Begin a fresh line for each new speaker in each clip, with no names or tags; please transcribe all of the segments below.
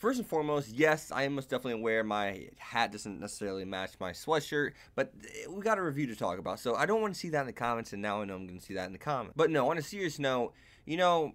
first and foremost, yes, I am most definitely aware my hat doesn't necessarily match my sweatshirt, but we got a review to talk about, so I don't want to see that in the comments, and now I know I'm going to see that in the comments. But no, on a serious note, you know,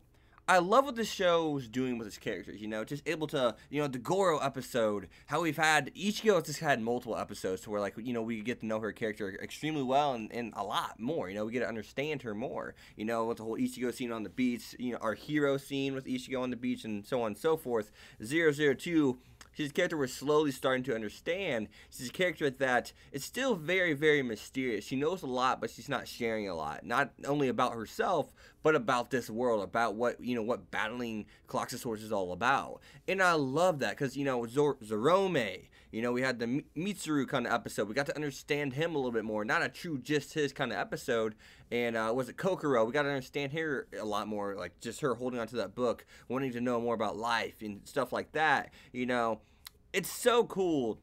I love what this show is doing with its characters, you know, just able to, you know, the Goro episode, how we've had, Ichigo has just had multiple episodes to where, like, you know, we get to know her character extremely well and a lot more, you know, we get to understand her more, you know, with the whole Ichigo scene on the beach, you know, our hero scene with Ichigo on the beach and so on and so forth. 002, she's a character we're slowly starting to understand. She's a character that is still very, very mysterious. She knows a lot, but she's not sharing a lot. Not only about herself, but about this world, about what, you know, what battling Cloxosaurus is all about. And I love that because, you know, Zorome, you know, we had the Mitsuru kind of episode. We got to understand him a little bit more. Not a true just his kind of episode. And was it Kokoro? We got to understand her a lot more, like just her holding onto that book, wanting to know more about life and stuff like that. You know, it's so cool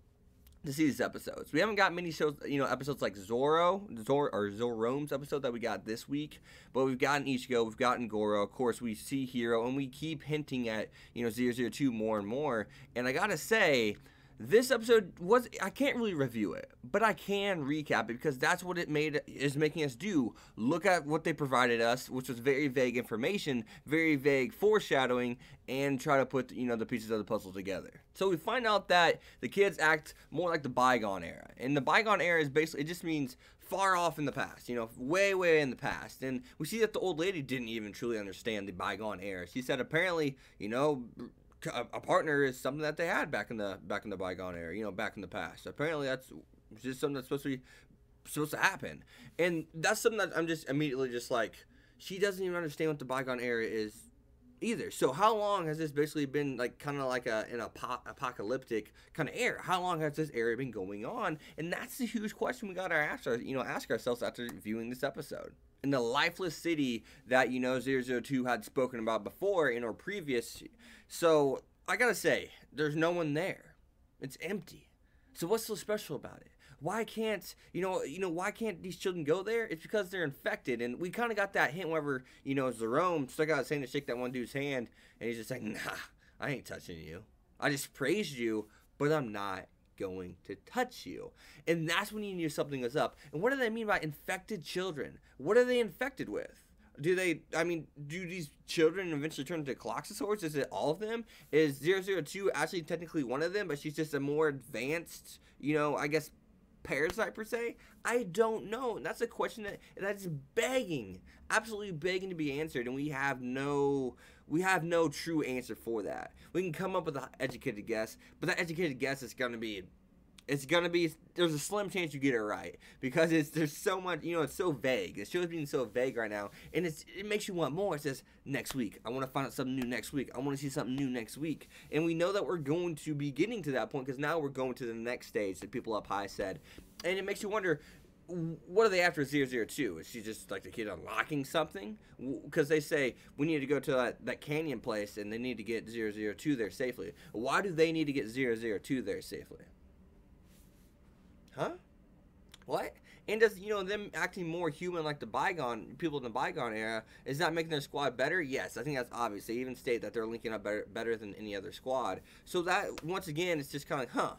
to see these episodes. We haven't got many shows, you know, episodes like Zorome's episode that we got this week, but we've gotten Ichigo, we've gotten Goro, of course we see Hero, and we keep hinting at, you know, 002 more and more. And I gotta say, this episode was, I can't really review it, but I can recap it because that's what it is making us do. Look at what they provided us, which was very vague information, very vague foreshadowing, and try to put, you know, the pieces of the puzzle together. So we find out that the kids act more like the bygone era. And the bygone era is basically, it just means far off in the past, you know, way, way in the past. And we see that the old lady didn't even truly understand the bygone era. She said apparently, you know, a partner is something that they had back in the bygone era, you know, back in the past. Apparently that's just something that's supposed to happen. And that's something that I'm just immediately just like, she doesn't even understand what the bygone era is either. So how long has this basically been, like, kind of like an apocalyptic kind of era? How long has this era been going on? And that's the huge question we got to ask ourselves after viewing this episode. In the lifeless city that, you know, 002 had spoken about before in our previous. So I gotta say, there's no one there. It's empty. So what's so special about it? Why can't, why can't these children go there? It's because they're infected. And we kind of got that hint whenever, you know, Jerome stuck out saying to shake that one dude's hand. And he's just like, nah, I ain't touching you. I just praised you, but I'm not going to touch you. And that's when you knew something was up. And what do they mean by infected children? What are they infected with? Do these children eventually turn into Cloxosaurs? Is it all of them? Is 002 actually technically one of them, but she's just a more advanced, you know, I guess, parasite per se? I don't know. And that's a question that's begging, absolutely begging to be answered, and we have no true answer for that. We can come up with an educated guess, but that educated guess is gonna be, there's a slim chance you get it right, because there's so much, you know, it's so vague. The show's being so vague right now, and it makes you want more. It says next week, I want to find out something new next week, I want to see something new next week. And we know that we're going to be getting to that point, because now we're going to the next stage that people up high said. And it makes you wonder, what are they after 002? Is she just like the kid unlocking something? Because they say we need to go to that canyon place, and they need to get 002 there safely. Why do they need to get 002 there safely? Huh? What? And does, you know, them acting more human like the people in the bygone era, is that making their squad better? Yes, I think that's obvious. They even state that they're linking up better than any other squad. So that, once again, it's just kind of like, huh?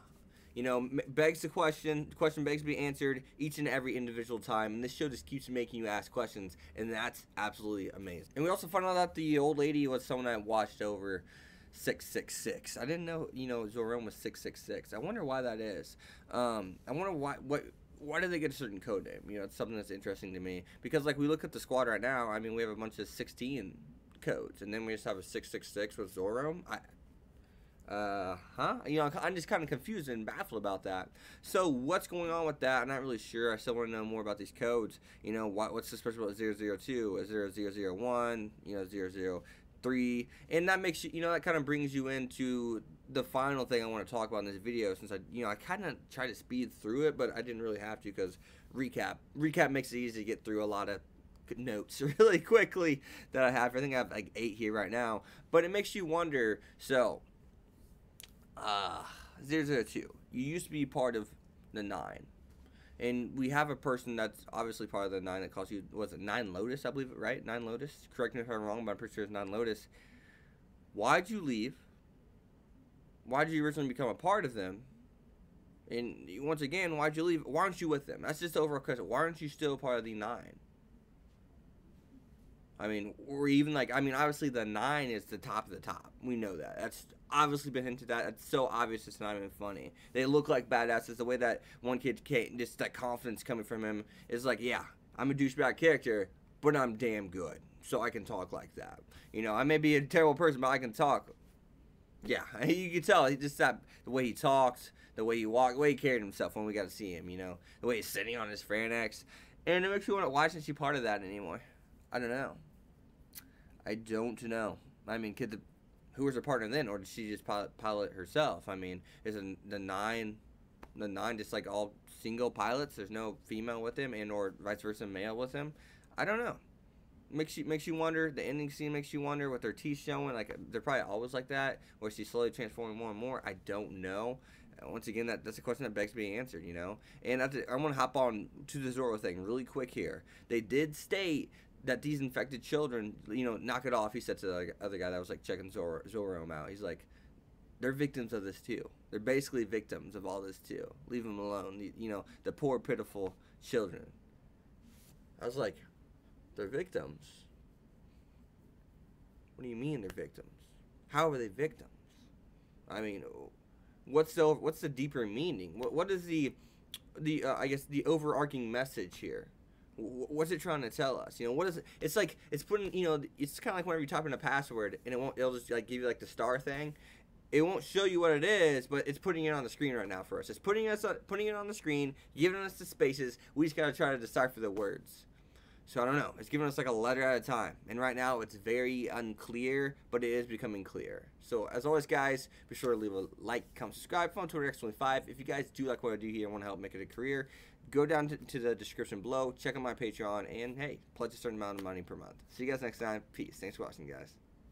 You know, begs the question begs to be answered each and every individual time, and this show just keeps making you ask questions, and that's absolutely amazing. And we also found out that the old lady was someone that watched over 666. I didn't know, you know, Zorome was 666. I wonder why that is. I wonder why did they get a certain code name? You know, it's something that's interesting to me, because like we look at the squad right now, I mean, we have a bunch of 16 codes, and then we just have a 666 with Zorome. You know, I'm just kind of confused and baffled about that. So what's going on with that? I'm not really sure. I still want to know more about these codes. You know, what's so special about 002? Is there 001? You know, 003? And that makes you know, that kind of brings you into the final thing I want to talk about in this video, since I kind of tried to speed through it, but I didn't really have to, because recap makes it easy to get through a lot of notes really quickly that I have. I think I have like 8 here right now, but it makes you wonder. So 002, you used to be part of the 9, and we have a person that's obviously part of the 9 that calls you, was it 9 Lotus, I believe, right? 9 Lotus, correct me if I'm wrong, but I'm pretty sure it's 9 Lotus. Why'd you leave? why did you originally become a part of them? And once again, why'd you leave? Why aren't you with them? That's just the overall question. Why aren't you still part of the 9? I mean, or even like, I mean, obviously the 9 is the top of the top. We know that. That's obviously been hinted at. It's so obvious it's not even funny. They look like badasses. The way that one kid, just that confidence coming from him is like, yeah, I'm a douchebag character, but I'm damn good. So I can talk like that. You know, I may be a terrible person, but I can talk. Yeah, you can tell. He just that the way he talks, the way he walked, the way he carried himself when we got to see him. You know, the way he's sitting on his FranXX, and it makes me want to. Why isn't she part of that anymore? I don't know. I don't know. I mean, who was her partner then, or did she just pilot herself? I mean, is the nine just like all single pilots? There's no female with him, and or vice versa, male with him. I don't know. Makes you wonder. The ending scene makes you wonder with their teeth showing. Like they're probably always like that, or she's slowly transforming more and more. I don't know. Once again, that's a question that begs to be answered, you know. And I want to hop on to the Zoro thing really quick here. They did state that these infected children, you know, knock it off. He said to the other guy that was like checking Zoro out. He's like, they're victims of this too. They're basically victims of all this too. Leave them alone. You know, the poor, pitiful children. I was like, they're victims. What do you mean they're victims? How are they victims? I mean, what's the deeper meaning? What is the I guess the overarching message here? What's it trying to tell us? You know, what is it? It's like it's putting, you know, it's kind of like whenever you type in a password and it'll just like give you like the star thing. It won't show you what it is, but it's putting it on the screen right now for us. It's putting it on the screen, giving us the spaces. We just gotta try to decipher the words. So I don't know. It's giving us like a letter at a time. And right now it's very unclear, but it is becoming clear. So as always, guys, be sure to leave a like, comment, subscribe. Follow Twitter X25. If you guys do like what I do here and want to help make it a career, go down to the description below. Check out my Patreon. And hey, pledge a certain amount of money per month. See you guys next time. Peace. Thanks for watching, guys.